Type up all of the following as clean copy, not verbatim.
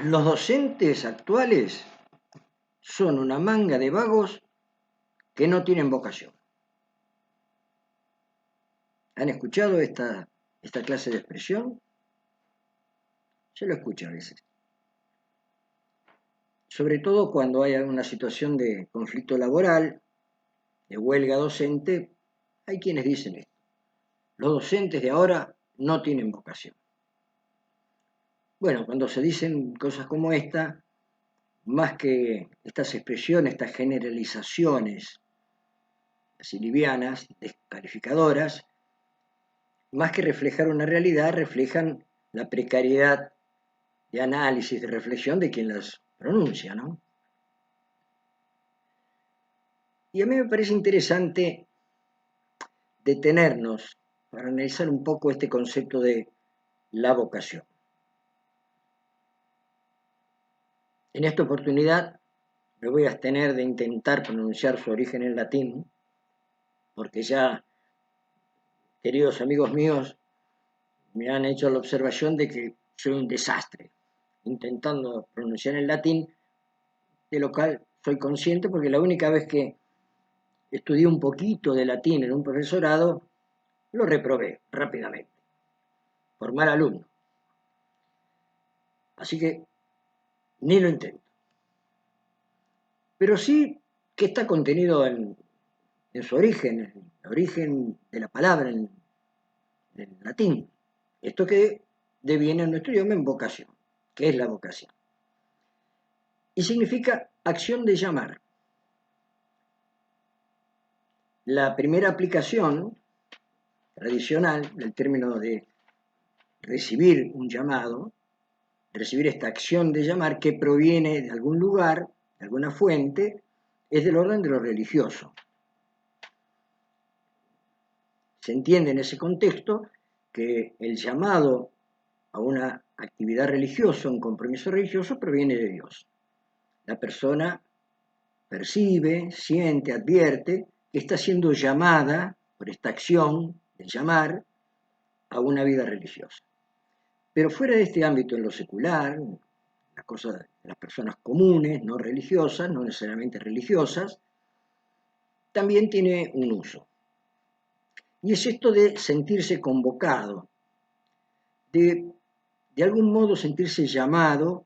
Los docentes actuales son una manga de vagos que no tienen vocación. ¿Han escuchado esta clase de expresión? Yo lo escucho a veces. Sobre todo cuando hay una situación de conflicto laboral, de huelga docente, hay quienes dicen esto. Los docentes de ahora no tienen vocación. Bueno, cuando se dicen cosas como esta, más que estas expresiones, estas generalizaciones así livianas, descalificadoras, más que reflejar una realidad, reflejan la precariedad de análisis, de reflexión de quien las pronuncia, ¿no? Y a mí me parece interesante detenernos para analizar un poco este concepto de la vocación. En esta oportunidad me voy a abstener de intentar pronunciar su origen en latín, porque ya, queridos amigos míos, me han hecho la observación de que soy un desastre intentando pronunciar en latín, de lo cual soy consciente porque la única vez que estudié un poquito de latín en un profesorado, lo reprobé rápidamente, por mal alumno. Así que ni lo intento. Pero sí que está contenido en su origen, en el origen de la palabra en latín. Esto que deviene en nuestro idioma en vocación. ¿Qué es la vocación? Y significa acción de llamar. La primera aplicación tradicional del término de recibir un llamado, recibir esta acción de llamar que proviene de algún lugar, de alguna fuente, es del orden de lo religioso. Se entiende en ese contexto que el llamado a una actividad religiosa, un compromiso religioso, proviene de Dios. La persona percibe, siente, advierte que está siendo llamada por esta acción de llamar a una vida religiosa. Pero fuera de este ámbito, en lo secular, las cosas de las personas comunes, no religiosas, no necesariamente religiosas, también tiene un uso. Y es esto de sentirse convocado, de algún modo sentirse llamado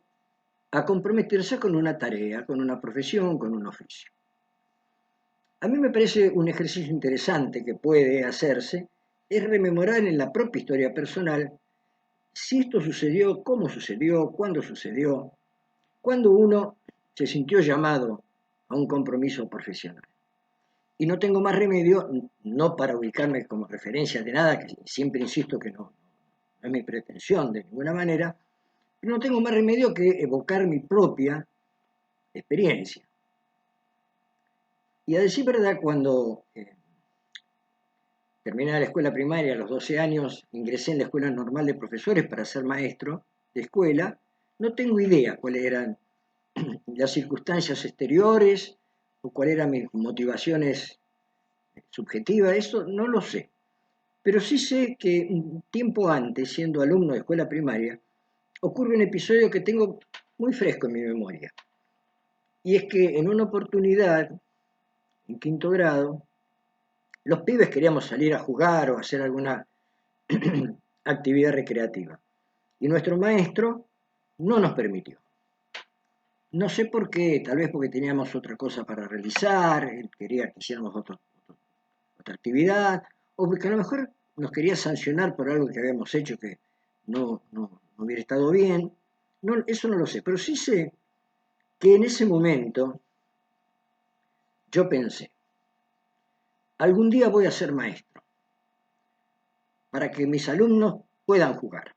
a comprometerse con una tarea, con una profesión, con un oficio. A mí me parece un ejercicio interesante que puede hacerse, es rememorar en la propia historia personal si esto sucedió, cómo sucedió, cuándo uno se sintió llamado a un compromiso profesional. Y no tengo más remedio, no para ubicarme como referencia de nada, que siempre insisto que no es mi pretensión de ninguna manera, pero no tengo más remedio que evocar mi propia experiencia. Y a decir verdad, cuando terminé la escuela primaria a los 12 años, ingresé en la escuela normal de profesores para ser maestro de escuela, no tengo idea cuáles eran las circunstancias exteriores o cuáles eran mis motivaciones subjetivas, eso no lo sé. Pero sí sé que un tiempo antes, siendo alumno de escuela primaria, ocurre un episodio que tengo muy fresco en mi memoria. Y es que en una oportunidad, en quinto grado, los pibes queríamos salir a jugar o hacer alguna actividad recreativa. Y nuestro maestro no nos permitió. No sé por qué, tal vez porque teníamos otra cosa para realizar, él quería que hiciéramos otra actividad, o porque a lo mejor nos quería sancionar por algo que habíamos hecho que no hubiera estado bien. No, eso no lo sé, pero sí sé que en ese momento yo pensé, algún día voy a ser maestro, para que mis alumnos puedan jugar.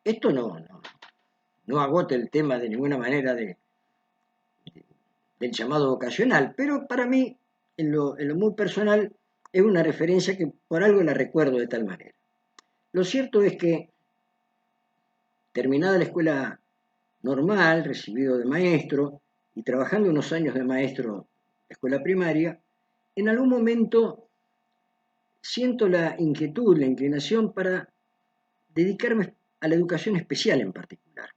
Esto no agote el tema de ninguna manera del llamado vocacional, pero para mí, en lo muy personal, es una referencia que por algo la recuerdo de tal manera. Lo cierto es que, terminada la escuela normal, recibido de maestro, y trabajando unos años de maestro de escuela primaria, en algún momento siento la inquietud, la inclinación para dedicarme a la educación especial en particular.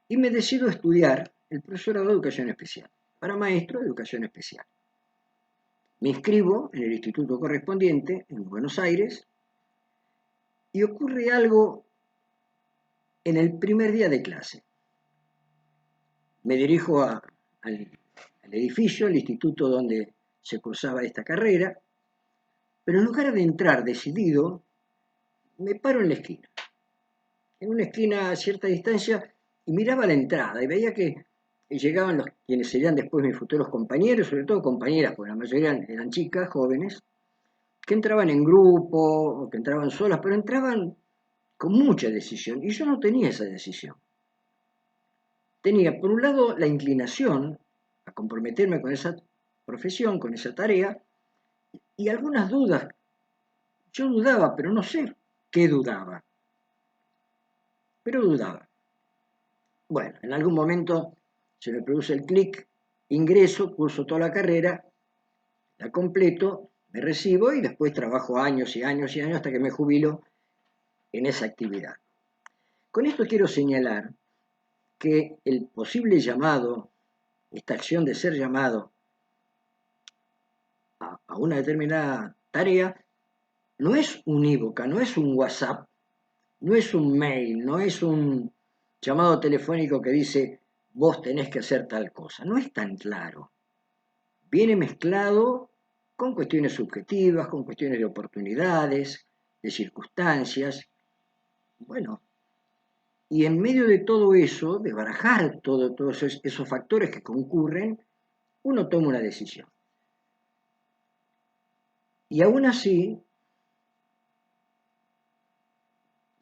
y me decido a estudiar el profesorado de educación especial, para maestro de educación especial. Me inscribo en el instituto correspondiente en Buenos Aires y ocurre algo en el primer día de clase. Me dirijo al edificio, al instituto donde se cursaba esta carrera, pero en lugar de entrar decidido, me paro en la esquina. En una esquina a cierta distancia y miraba la entrada y veía que llegaban quienes serían después mis futuros compañeros, sobre todo compañeras, porque la mayoría eran chicas, jóvenes, que entraban en grupo o que entraban solas, pero entraban con mucha decisión y yo no tenía esa decisión. Tenía, por un lado, la inclinación a comprometerme con esa profesión, con esa tarea, y algunas dudas. Yo dudaba, pero no sé qué dudaba, pero dudaba. Bueno, en algún momento se me produce el clic, ingreso, curso toda la carrera, la completo, me recibo y después trabajo años y años y años hasta que me jubilo en esa actividad. Con esto quiero señalar que el posible llamado, esta acción de ser llamado a una determinada tarea, no es unívoca, no es un WhatsApp, no es un mail, no es un llamado telefónico que dice vos tenés que hacer tal cosa, no es tan claro. Viene mezclado con cuestiones subjetivas, con cuestiones de oportunidades, de circunstancias, bueno, y en medio de todo eso, de barajar todos esos factores que concurren, uno toma una decisión. Y aún así,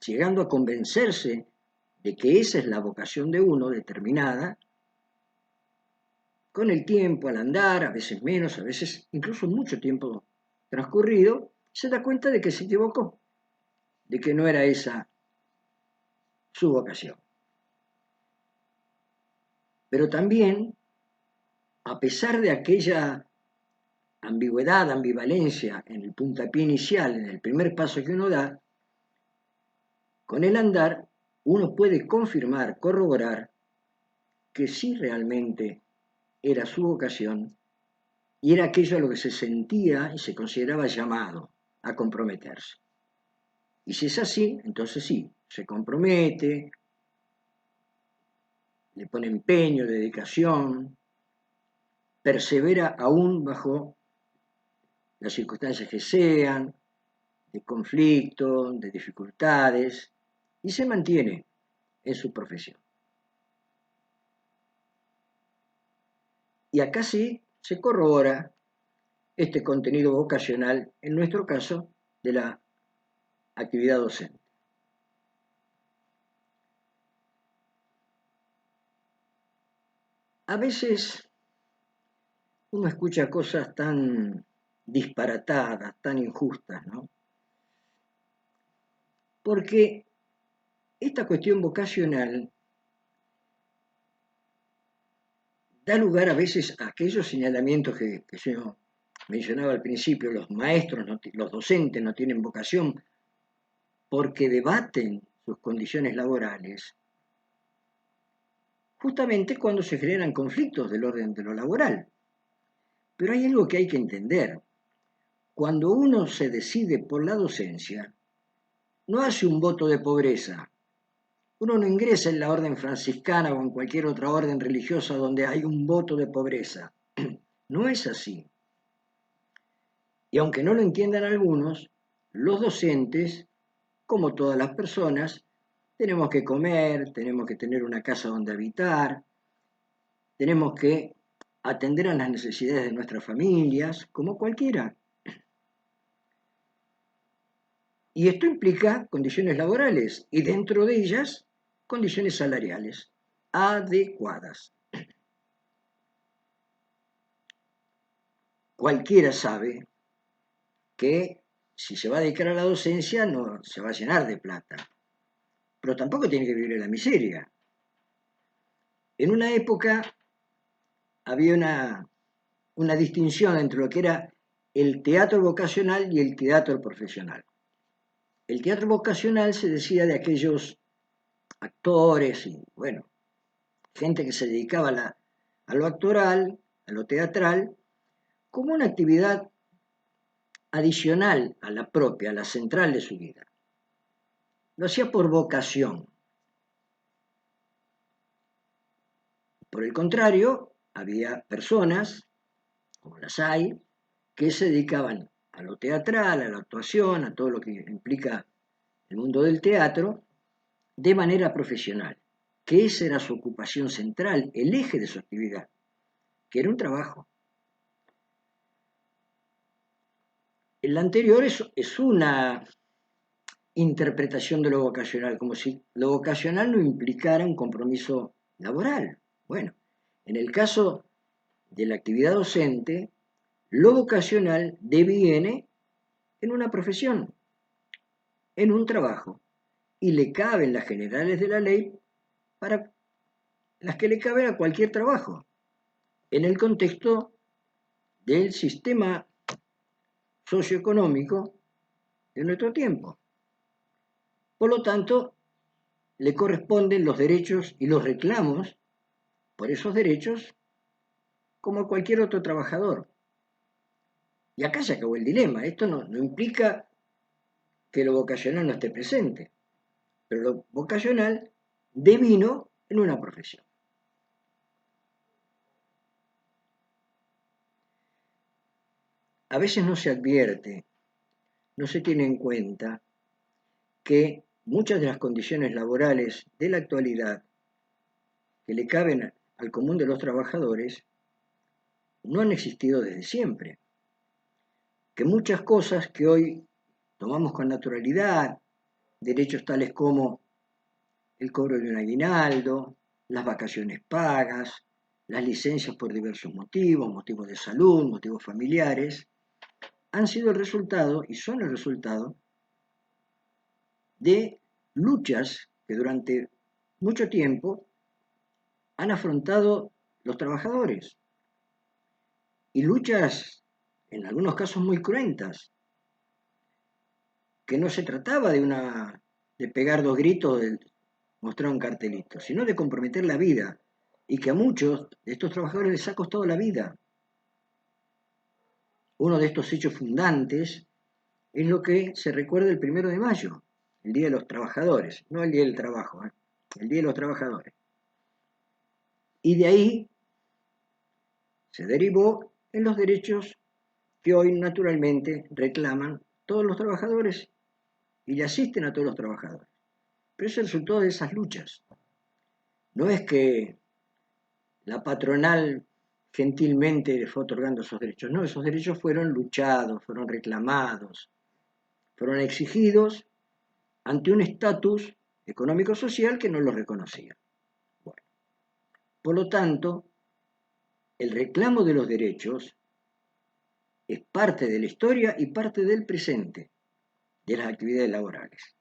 llegando a convencerse de que esa es la vocación de uno determinada, con el tiempo, al andar, a veces menos, a veces incluso mucho tiempo transcurrido, se da cuenta de que se equivocó, de que no era esa su vocación. Pero también, a pesar de aquella ambigüedad, ambivalencia en el puntapié inicial, en el primer paso que uno da, con el andar uno puede confirmar, corroborar que sí realmente era su vocación y era aquello a lo que se sentía y se consideraba llamado a comprometerse. Y si es así, entonces sí, se compromete, le pone empeño, dedicación, persevera aún bajo las circunstancias que sean, de conflicto, de dificultades, y se mantiene en su profesión. Y acá sí se corrobora este contenido vocacional, en nuestro caso, de la actividad docente. A veces uno escucha cosas tan disparatadas, tan injustas, ¿no? Porque esta cuestión vocacional da lugar a veces a aquellos señalamientos que yo mencionaba al principio, los maestros, los docentes no tienen vocación porque debaten sus condiciones laborales, justamente cuando se generan conflictos del orden de lo laboral. Pero hay algo que hay que entender. Cuando uno se decide por la docencia, no hace un voto de pobreza. Uno no ingresa en la orden franciscana o en cualquier otra orden religiosa donde hay un voto de pobreza. No es así. Y aunque no lo entiendan algunos, los docentes, como todas las personas, tenemos que comer, tenemos que tener una casa donde habitar, tenemos que atender a las necesidades de nuestras familias, como cualquiera. Y esto implica condiciones laborales y dentro de ellas condiciones salariales adecuadas. Cualquiera sabe que si se va a dedicar a la docencia no se va a llenar de plata, pero tampoco tiene que vivir en la miseria. En una época había una distinción entre lo que era el teatro vocacional y el teatro profesional. El teatro vocacional se decía de aquellos actores y, bueno, gente que se dedicaba a lo actoral, a lo teatral, como una actividad adicional a la propia, a la central de su vida. Lo hacía por vocación. Por el contrario, había personas, como las hay, que se dedicaban a lo teatral, a la actuación, a todo lo que implica el mundo del teatro, de manera profesional, que esa era su ocupación central, el eje de su actividad, que era un trabajo. El anterior es una interpretación de lo vocacional, como si lo vocacional no implicara un compromiso laboral. Bueno, en el caso de la actividad docente, lo vocacional deviene en una profesión, en un trabajo, y le caben las generales de la ley para las que le caben a cualquier trabajo, en el contexto del sistema socioeconómico de nuestro tiempo. Por lo tanto, le corresponden los derechos y los reclamos por esos derechos como a cualquier otro trabajador. Y acá se acabó el dilema. Esto no implica que lo vocacional no esté presente, pero lo vocacional devino en una profesión. A veces no se advierte, no se tiene en cuenta que muchas de las condiciones laborales de la actualidad que le caben al común de los trabajadores no han existido desde siempre. Que muchas cosas que hoy tomamos con naturalidad, derechos tales como el cobro de un aguinaldo, las vacaciones pagas, las licencias por diversos motivos, motivos de salud, motivos familiares, han sido el resultado y son el resultado de luchas que durante mucho tiempo han afrontado los trabajadores y luchas en algunos casos muy cruentas, que no se trataba de pegar dos gritos, de mostrar un cartelito, sino de comprometer la vida y que a muchos de estos trabajadores les ha costado la vida. Uno de estos hechos fundantes es lo que se recuerda el 1 de mayo, el Día de los Trabajadores, no el Día del Trabajo, el Día de los Trabajadores. Y de ahí se derivó en los derechos que hoy naturalmente reclaman todos los trabajadores y le asisten a todos los trabajadores. Pero es el resultado de esas luchas. No es que la patronal gentilmente le fue otorgando esos derechos, no, esos derechos fueron luchados, fueron reclamados, fueron exigidos ante un estatus económico-social que no los reconocía. Bueno, por lo tanto, el reclamo de los derechos es parte de la historia y parte del presente de las actividades laborales.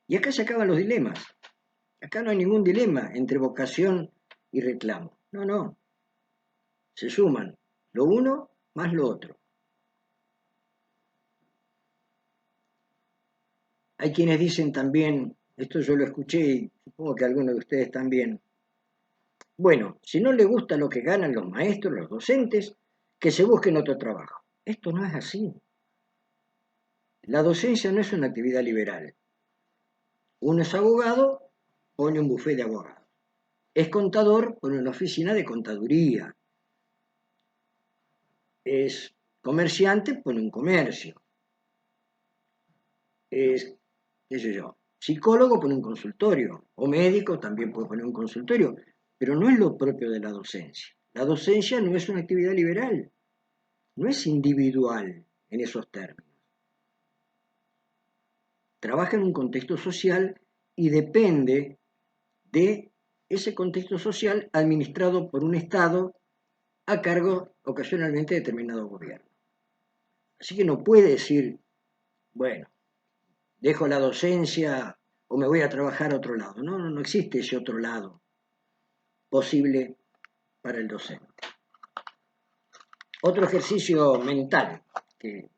Y acá se acaban los dilemas. Acá no hay ningún dilema entre vocación y reclamo. No. Se suman lo uno más lo otro. Hay quienes dicen también, esto yo lo escuché y supongo que algunos de ustedes también, bueno, si no le gusta lo que ganan los maestros, los docentes, que se busquen otro trabajo. Esto no es así. La docencia no es una actividad liberal. Uno es abogado, pone un bufete de abogados. Es contador, pone una oficina de contaduría. Es comerciante, pone un comercio. Es, qué sé yo, psicólogo, pone un consultorio. O médico, también puede poner un consultorio. Pero no es lo propio de la docencia. La docencia no es una actividad liberal. No es individual en esos términos. Trabaja en un contexto social y depende de ese contexto social administrado por un Estado a cargo ocasionalmente de determinado gobierno. Así que no puede decir, bueno, dejo la docencia o me voy a trabajar a otro lado. No existe ese otro lado posible para el docente. Otro ejercicio mental que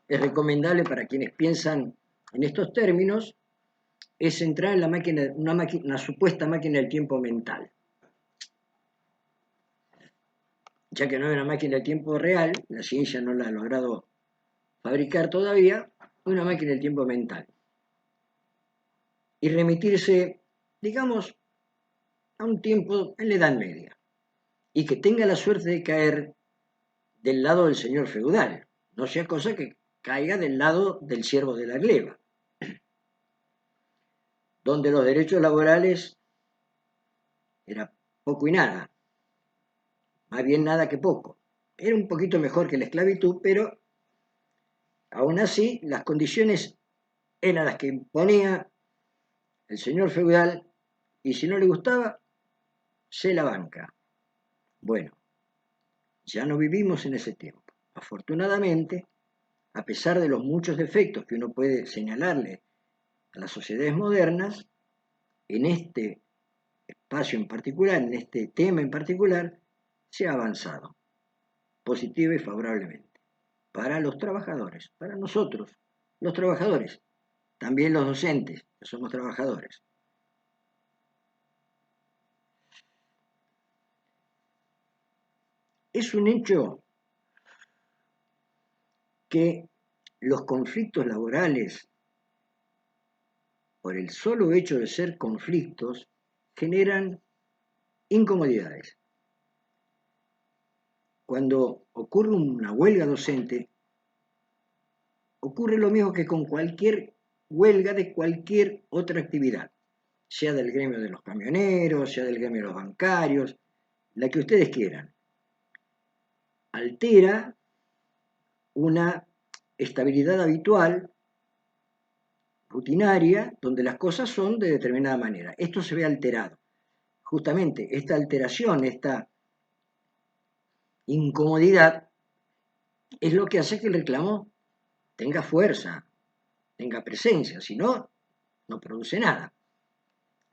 es recomendable para quienes piensan en estos términos es entrar en la máquina, una supuesta máquina del tiempo mental. Ya que no es una máquina del tiempo real, la ciencia no la ha logrado fabricar todavía, una máquina del tiempo mental. Y remitirse, digamos, a un tiempo en la Edad Media. Y que tenga la suerte de caer del lado del señor feudal, no sea cosa que caiga del lado del siervo de la gleba, donde los derechos laborales era poco y nada, más bien nada que poco. Era un poquito mejor que la esclavitud, pero aún así las condiciones eran las que imponía el señor feudal y si no le gustaba, se la banca. Bueno, ya no vivimos en ese tiempo. Afortunadamente, a pesar de los muchos defectos que uno puede señalarle a las sociedades modernas, en este espacio en particular, en este tema en particular, se ha avanzado positiva y favorablemente para los trabajadores, para nosotros, los trabajadores, también los docentes, que somos trabajadores. Es un hecho que los conflictos laborales, por el solo hecho de ser conflictos, generan incomodidades. Cuando ocurre una huelga docente, ocurre lo mismo que con cualquier huelga de cualquier otra actividad, sea del gremio de los camioneros, sea del gremio de los bancarios, la que ustedes quieran. Altera una estabilidad habitual, rutinaria, donde las cosas son de determinada manera. Esto se ve alterado. Justamente esta alteración, esta incomodidad, es lo que hace que el reclamo tenga fuerza, tenga presencia, si no, no produce nada.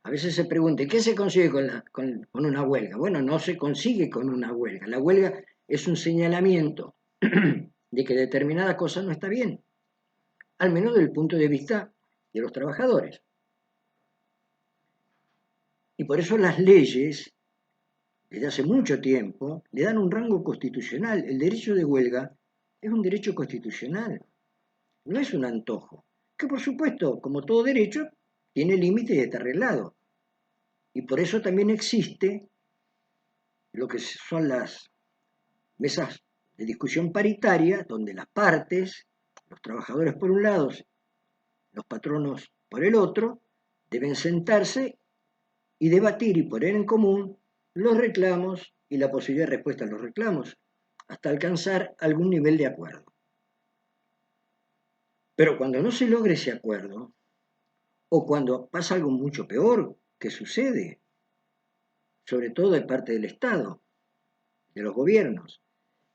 A veces se pregunta, ¿qué se consigue con una huelga? Bueno, no se consigue con una huelga. La huelga es un señalamiento de que determinada cosa no está bien, al menos desde el punto de vista de los trabajadores. Y por eso las leyes, desde hace mucho tiempo, le dan un rango constitucional. El derecho de huelga es un derecho constitucional, no es un antojo, que por supuesto, como todo derecho, tiene límites y está arreglado. Y por eso también existe lo que son las mesas de discusión paritaria, donde las partes, los trabajadores por un lado, los patronos por el otro, deben sentarse y debatir y poner en común los reclamos y la posibilidad de respuesta a los reclamos, hasta alcanzar algún nivel de acuerdo. Pero cuando no se logra ese acuerdo, o cuando pasa algo mucho peor, que sucede, sobre todo de parte del Estado, de los gobiernos,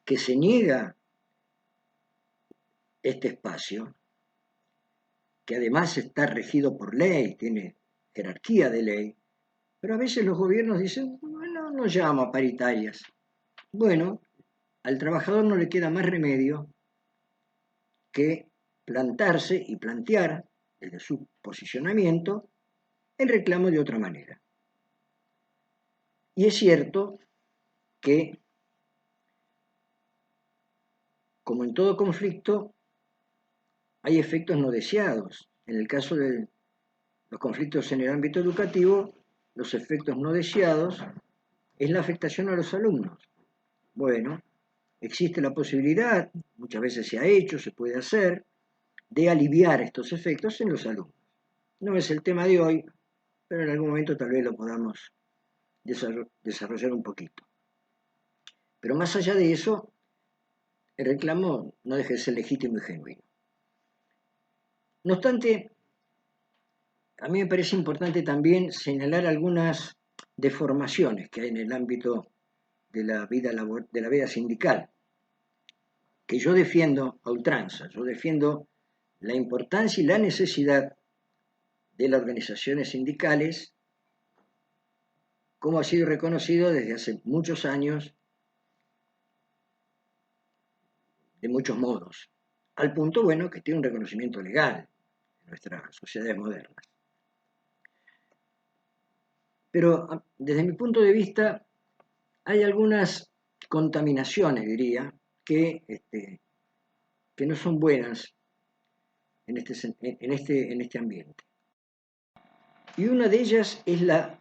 que se niega este espacio, que además está regido por ley, tiene jerarquía de ley, pero a veces los gobiernos dicen, bueno, no llamo a paritarias. Bueno, al trabajador no le queda más remedio que plantarse y plantear desde su posicionamiento el reclamo de otra manera. Y es cierto que, como en todo conflicto, hay efectos no deseados. En el caso de los conflictos en el ámbito educativo, los efectos no deseados es la afectación a los alumnos. Bueno, existe la posibilidad, muchas veces se ha hecho, se puede hacer, de aliviar estos efectos en los alumnos. No es el tema de hoy, pero en algún momento tal vez lo podamos desarrollar un poquito. Pero más allá de eso, el reclamo no deja de ser legítimo y genuino. No obstante, a mí me parece importante también señalar algunas deformaciones que hay en el ámbito de la vida sindical, que yo defiendo a ultranza. Yo defiendo la importancia y la necesidad de las organizaciones sindicales, como ha sido reconocido desde hace muchos años, de muchos modos, al punto, bueno, que tiene un reconocimiento legal en nuestras sociedades modernas. Pero desde mi punto de vista hay algunas contaminaciones, diría, que no son buenas en este ambiente. Y una de ellas es la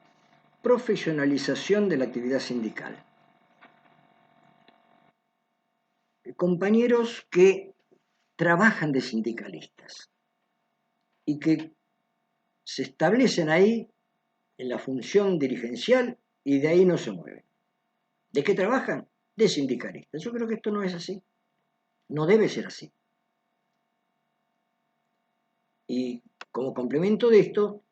profesionalización de la actividad sindical. Compañeros que trabajan de sindicalistas y que se establecen ahí en la función dirigencial y de ahí no se mueven. ¿De qué trabajan? De sindicalistas. Yo creo que esto no es así. No debe ser así. Y como complemento de esto,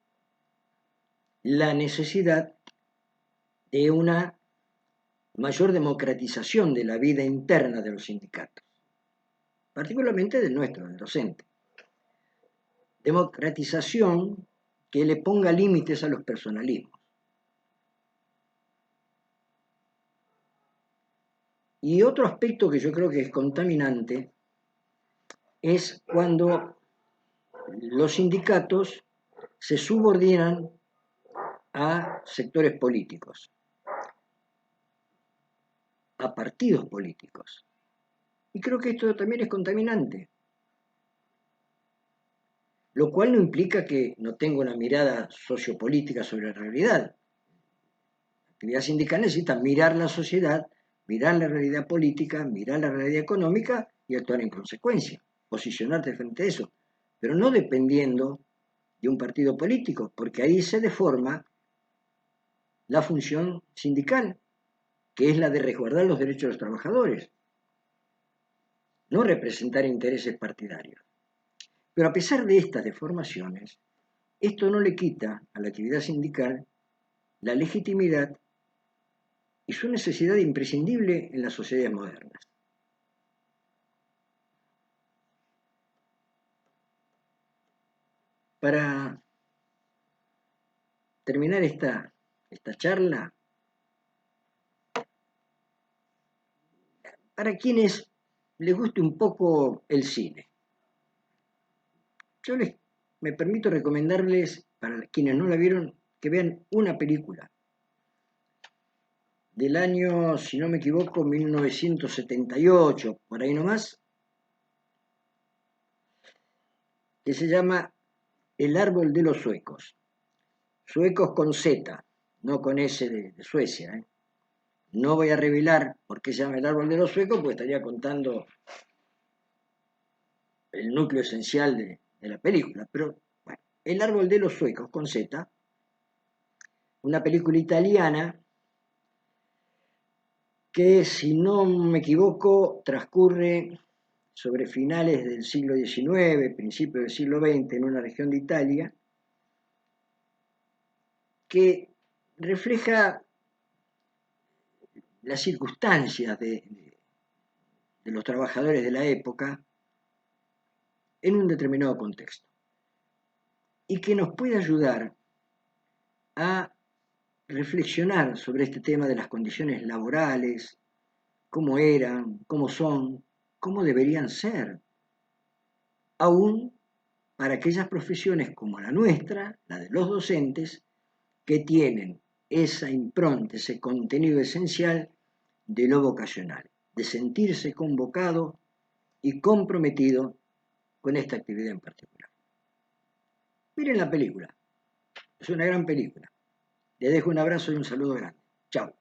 la necesidad de una mayor democratización de la vida interna de los sindicatos, particularmente del nuestro, del docente. Democratización que le ponga límites a los personalismos. Y otro aspecto que yo creo que es contaminante es cuando los sindicatos se subordinan a sectores políticos, a partidos políticos. Y creo que esto también es contaminante, lo cual no implica que no tenga una mirada sociopolítica sobre la realidad. La actividad sindical necesita mirar la sociedad, mirar la realidad política, mirar la realidad económica y actuar en consecuencia, posicionarte frente a eso, pero no dependiendo de un partido político, porque ahí se deforma la función sindical, que es la de resguardar los derechos de los trabajadores, no representar intereses partidarios. Pero a pesar de estas deformaciones, esto no le quita a la actividad sindical la legitimidad y su necesidad imprescindible en las sociedades modernas. Para terminar esta charla, para quienes les guste un poco el cine, yo me permito recomendarles, para quienes no la vieron, que vean una película del año, si no me equivoco, 1978, por ahí nomás, que se llama El árbol de los suecos. Suecos con Z, no con S de Suecia. No voy a revelar por qué se llama El árbol de los suecos, porque estaría contando el núcleo esencial de la película. Pero bueno, El árbol de los suecos con Z, una película italiana que, si no me equivoco, transcurre sobre finales del siglo XIX, principios del siglo XX, en una región de Italia, que refleja las circunstancias de los trabajadores de la época en un determinado contexto y que nos puede ayudar a reflexionar sobre este tema de las condiciones laborales, cómo eran, cómo son, cómo deberían ser, aún para aquellas profesiones como la nuestra, la de los docentes, que tienen esa impronta, ese contenido esencial de lo vocacional, de sentirse convocado y comprometido con esta actividad en particular. Miren la película, es una gran película. Les dejo un abrazo y un saludo grande. Chao.